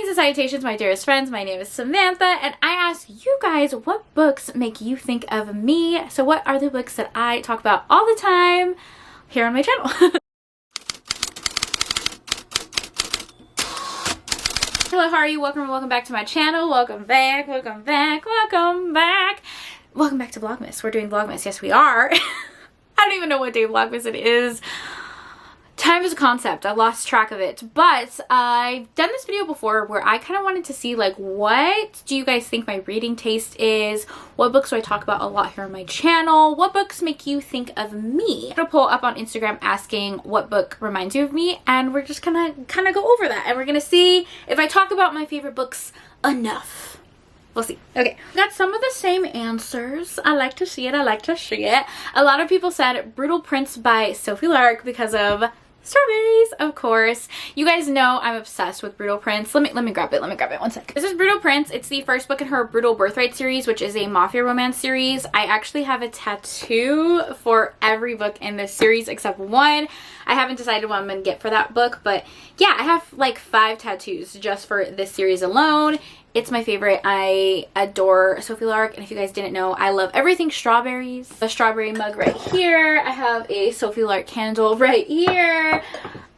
Greetings and salutations, my dearest friends. My name is Samantha, and I ask you guys what books make you think of me. So what are the books that I talk about all the time here on my channel? Hello, how are you? Welcome back to my channel. Welcome back to Vlogmas. We're doing Vlogmas. Yes, we are. I don't even know what day of Vlogmas it is. Time is a concept. I lost track of it, but I've done this video before where I kind of wanted to see, like, what do you guys think my reading taste is? What books do I talk about a lot here on my channel? What books make you think of me? I'm gonna pull up on Instagram asking what book reminds you of me, and we're just gonna kind of go over that, and we're gonna see if I talk about my favorite books enough. We'll see. Okay, got some of the same answers. I like to see it. I like to see it. A lot of people said Brutal Prince by Sophie Lark because of strawberries, of course. You guys know I'm obsessed with Brutal Prince. Let me grab it. Let me grab it. One sec. This is Brutal Prince. It's the first book in her Brutal Birthright series, which is a mafia romance series. I actually have a tattoo for every book in this series except one. I haven't decided what I'm gonna get for that book, but yeah, I have like 5 tattoos just for this series alone. It's my favorite. I adore Sophie Lark, and if you guys didn't know, I love everything strawberries. The strawberry mug right here. I have a Sophie Lark candle right here.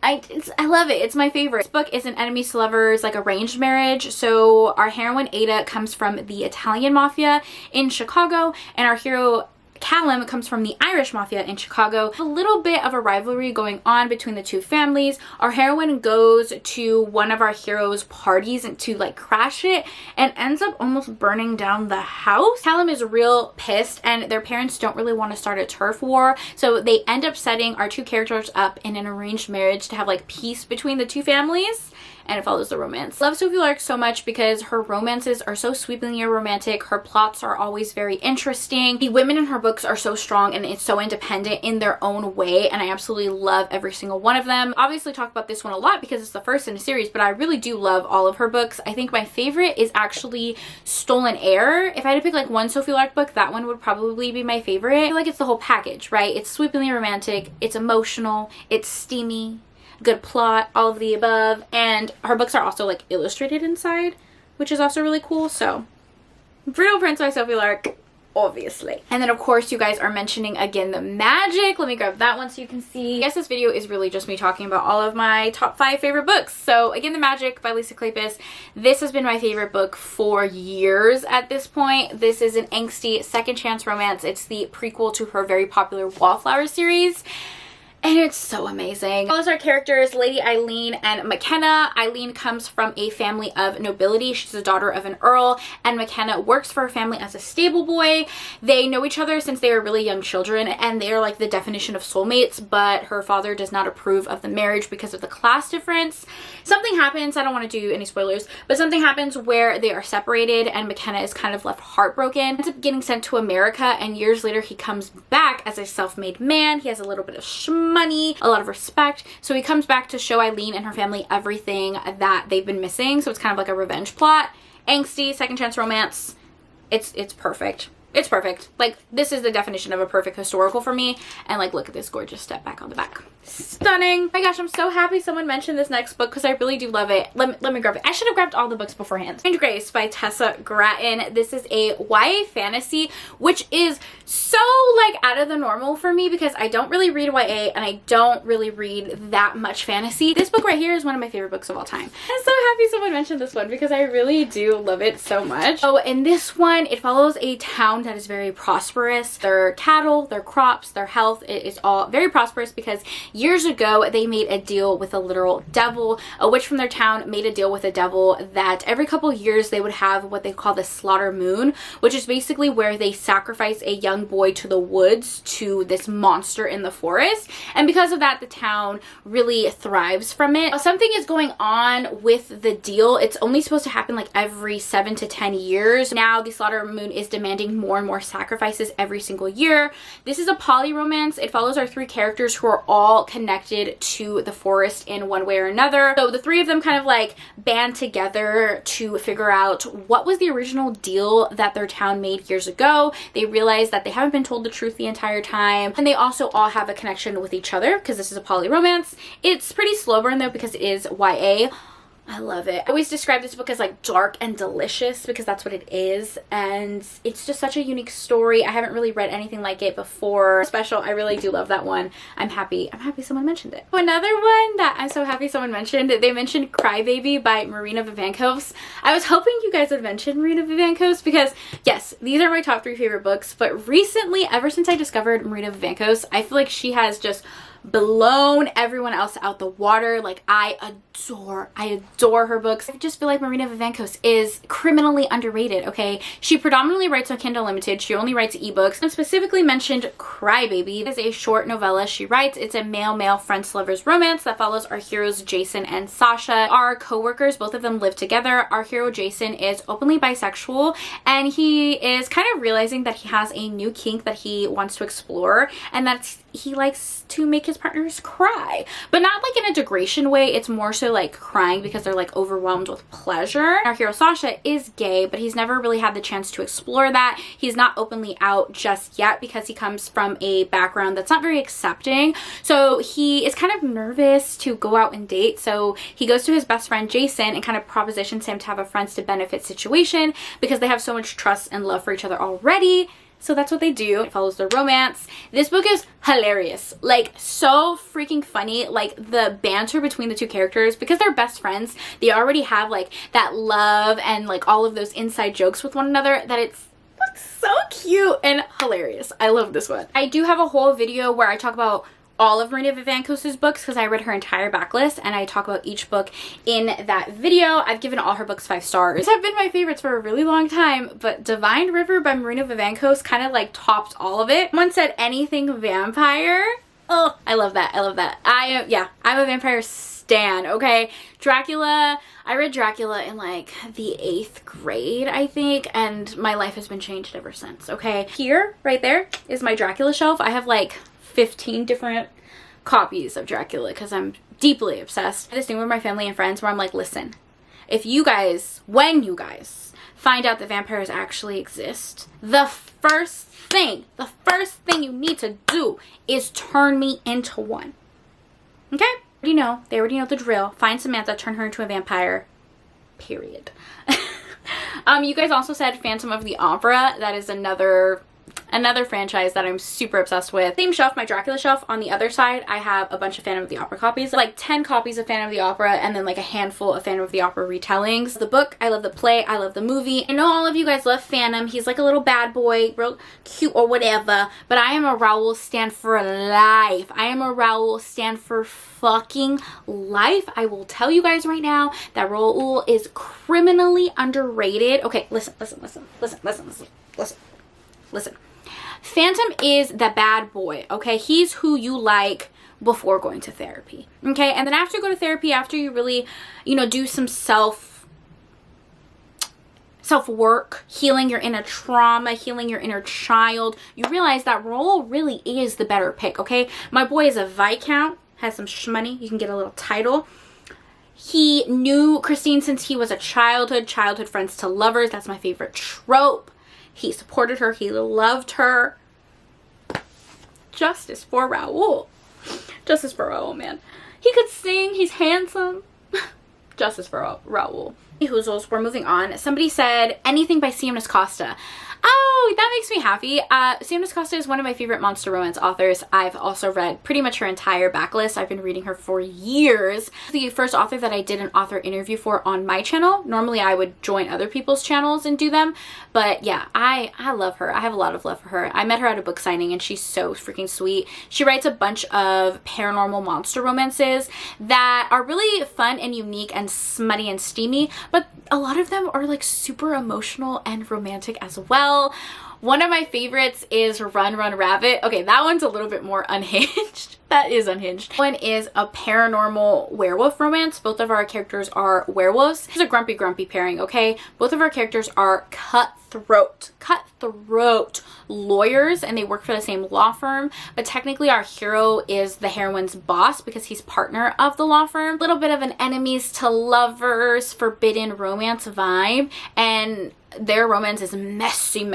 I love it. It's my favorite. This book is an enemies to lovers, like, arranged marriage. So our heroine Ada comes from the Italian mafia in Chicago, and our hero Callum comes from the Irish mafia in Chicago. A little bit of a rivalry going on between the two families. Our heroine goes to one of our heroes' parties and to like crash it and ends up almost burning down the house. Callum is real pissed, and their parents don't really want to start a turf war, so they end up setting our two characters up in an arranged marriage to have like peace between the two families. And it follows the romance. Love Sophie Lark so much because her romances are so sweepingly romantic. Her plots are always very interesting. The women in her books are so strong and it's so independent in their own way, and I absolutely love every single one of them. Obviously talk about this one a lot because it's the first in a series, but I really do love all of her books. I think my favorite is actually Stolen Air. If I had to pick like one Sophie Lark book, that one would probably be my favorite. I feel like it's the whole package, right? It's sweepingly romantic, it's emotional, it's steamy, good plot, all of the above, and her books are also like illustrated inside, which is also really cool. So Brutal Prince by Sophie Lark, obviously. And then of course you guys are mentioning again the magic. Let me grab that one so you can see. I guess this video is really just me talking about all of my top 5 favorite books. So again, The Magic by Lisa Kleypas. This has been my favorite book for years at this point. This is an angsty second chance romance. It's the prequel to her very popular Wallflower series, and it's so amazing. All of our characters, Lady Eileen and McKenna. Eileen comes from a family of nobility. She's the daughter of an earl, and McKenna works for her family as a stable boy. They know each other since they were really young children, and they are like the definition of soulmates, but her father does not approve of the marriage because of the class difference. Something happens, I don't want to do any spoilers, but something happens where they are separated and McKenna is kind of left heartbroken. Ends up getting sent to America, and years later he comes back as a self-made man. He has a little bit of money, a lot of respect, so he comes back to show Eileen and her family everything that they've been missing. So it's kind of like a revenge plot. Angsty second chance romance. It's perfect. It's perfect. Like, this is the definition of a perfect historical for me. And like, look at this gorgeous step back on the back. Stunning. Oh my gosh, I'm so happy someone mentioned this next book because I really do love it. Let me grab it. I should have grabbed all the books beforehand. Strange Grace by Tessa Gratton. This is a YA fantasy, which is so like out of the normal for me because I don't really read YA and I don't really read that much fantasy. This book right here is one of my favorite books of all time. I'm so happy someone mentioned this one because I really do love it so much. Oh, in this one, it follows a town that is very prosperous. Their cattle, their crops, their health, it is all very prosperous because years ago they made a deal with a literal devil. A witch from their town made a deal with a devil that every couple years they would have what they call the slaughter moon, which is basically where they sacrifice a young boy to the woods to this monster in the forest, and because of that the town really thrives from it. Something is going on with the deal. It's only supposed to happen like every 7 to 10 years. Now the slaughter moon is demanding more and more sacrifices every single year. This is a poly romance. It follows our 3 characters who are all connected to the forest in one way or another. So the 3 of them kind of like band together to figure out what was the original deal that their town made years ago. They realize that they haven't been told the truth the entire time, and they also all have a connection with each other because this is a poly romance. It's pretty slow burn though because it is YA. I love it. I always describe this book as like dark and delicious because that's what it is, and it's just such a unique story. I haven't really read anything like it before. Special. I really do love that one. I'm happy someone mentioned it. Another one that I'm so happy someone mentioned, they mentioned Crybaby by Marina Vivancos. I was hoping you guys would mention Marina Vivancos because yes, these are my top 3 favorite books, but recently, ever since I discovered Marina Vivancos, I feel like she has just blown everyone else out the water. Like, I adore her books. I just feel like Marina Vivancos is criminally underrated, okay? She predominantly writes on Kindle Unlimited. She only writes ebooks, and specifically mentioned Crybaby. It is a short novella she writes. It's a male-male friends-lovers romance that follows our heroes Jason and Sasha. Our co-workers, both of them live together. Our hero Jason is openly bisexual, and he is kind of realizing that he has a new kink that he wants to explore, and that's he likes to make his partners cry, but not like in a degradation way. It's more so like crying because they're like overwhelmed with pleasure. Our hero Sasha is gay, but he's never really had the chance to explore that. He's not openly out just yet because he comes from a background that's not very accepting, so he is kind of nervous to go out and date. So he goes to his best friend Jason and kind of propositions him to have a friends to benefit situation because they have so much trust and love for each other already. So that's what they do. It follows their romance. This book is hilarious. Like, so freaking funny. Like, the banter between the two characters, because they're best friends, they already have like that love and like all of those inside jokes with one another that it's so cute and hilarious. I love this one. I do have a whole video where I talk about all of Marina Vivancos' books because I read her entire backlist and I talk about each book in that video. I've given all her books 5 stars. These have been my favorites for a really long time, but Divine River by Marina Vivancos kind of like topped all of it. Someone said anything vampire. Oh, I love that. I love that. I'm a vampire stan, okay? Dracula, I read Dracula in like the 8th grade, I think, and my life has been changed ever since, okay? Here, right there, is my Dracula shelf. I have like 15 different copies of Dracula because I'm deeply obsessed. I have this thing with my family and friends where I'm like, listen, if you guys, when you guys find out that vampires actually exist, the first thing you need to do is turn me into one. Okay? They already know the drill. Find Samantha, turn her into a vampire. Period. You guys also said Phantom of the Opera. That is another franchise that I'm super obsessed with. Same shelf, my Dracula shelf. On the other side, I have a bunch of Phantom of the Opera copies. Like 10 copies of Phantom of the Opera and then like a handful of Phantom of the Opera retellings. The book, I love the play, I love the movie. I know all of you guys love Phantom. He's like a little bad boy, real cute or whatever, but I am a Raoul stan for life. I am a Raoul stan for fucking life. I will tell you guys right now that Raoul is criminally underrated. Okay, listen. Phantom is the bad boy, okay? He's who you like before going to therapy, okay? And then after you go to therapy, after you really, do some self-work, healing your inner trauma, healing your inner child, you realize that Raoul really is the better pick, okay? My boy is a Viscount, has some shmoney, you can get a little title. He knew Christine since he was a childhood friends to lovers. That's my favorite trope. He supported her. He loved her. Justice for Raoul. Justice for Raoul, man. He could sing. He's handsome. Justice for Raoul. Hoozles, we're moving on. Somebody said anything by Siemens Costa. Oh, that makes me happy. Siemens Costa is one of my favorite monster romance authors. I've also read pretty much her entire backlist. I've been reading her for years. The first author that I did an author interview for on my channel. Normally I would join other people's channels and do them, but yeah, I love her. I have a lot of love for her. I met her at a book signing and she's so freaking sweet. She writes a bunch of paranormal monster romances that are really fun and unique and smutty and steamy, but a lot of them are like super emotional and romantic as well. One of my favorites is Run Run Rabbit. Okay, that one's a little bit more unhinged. That is unhinged. One is a paranormal werewolf romance. Both of our characters are werewolves. It's a grumpy pairing, okay? Both of our characters are cutthroat lawyers, and they work for the same law firm, but technically our hero is the heroine's boss because he's partner of the law firm. A little bit of an enemies to lovers, forbidden romance vibe, and their romance is messy.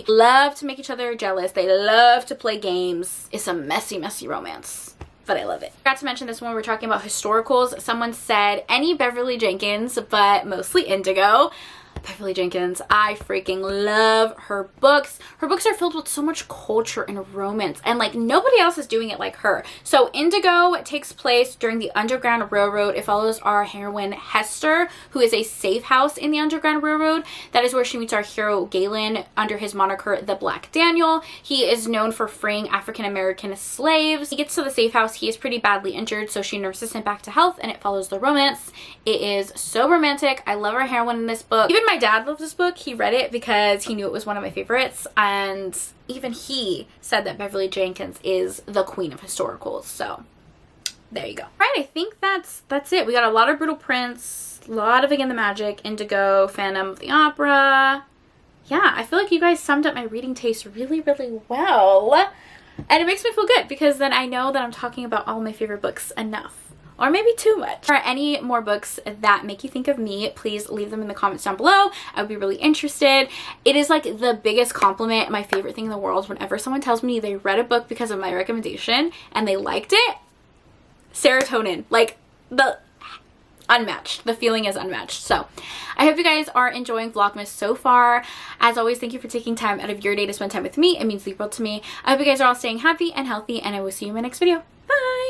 Love to make each other jealous. They love to play games. It's a messy romance. but I love it. Forgot to mention this when we're talking about historicals. Someone said any Beverly Jenkins, but mostly Indigo. Beverly Jenkins, I freaking love her books. Her books are filled with so much culture and romance, and like nobody else is doing it like her. So Indigo takes place during the Underground Railroad. It follows our heroine Hester, who is a safe house in the Underground Railroad. That is where she meets our hero Galen under his moniker the Black Daniel. He is known for freeing African American slaves. He gets to the safe house. He is pretty badly injured, so she nurses him back to health, and it follows the romance. It is so romantic. I love our heroine in this book. Even my dad loved this book. He read it because he knew it was one of my favorites, and even he said that Beverly Jenkins is the queen of historicals. So there you go. Right, I think that's it. We got a lot of Brutal Prince, a lot of Again the Magic, Indigo, Phantom of the Opera. Yeah, I feel like you guys summed up my reading taste really, really well. And it makes me feel good because then I know that I'm talking about all my favorite books enough. Or maybe too much. For any more books that make you think of me, please leave them in the comments down below. I would be really interested. It is like the biggest compliment, my favorite thing in the world, whenever someone tells me they read a book because of my recommendation and they liked it. Serotonin, like the unmatched. The feeling is unmatched. So I hope you guys are enjoying Vlogmas so far. As always, thank you for taking time out of your day to spend time with me. It means the world to me. I hope you guys are all staying happy and healthy, and I will see you in my next video. Bye!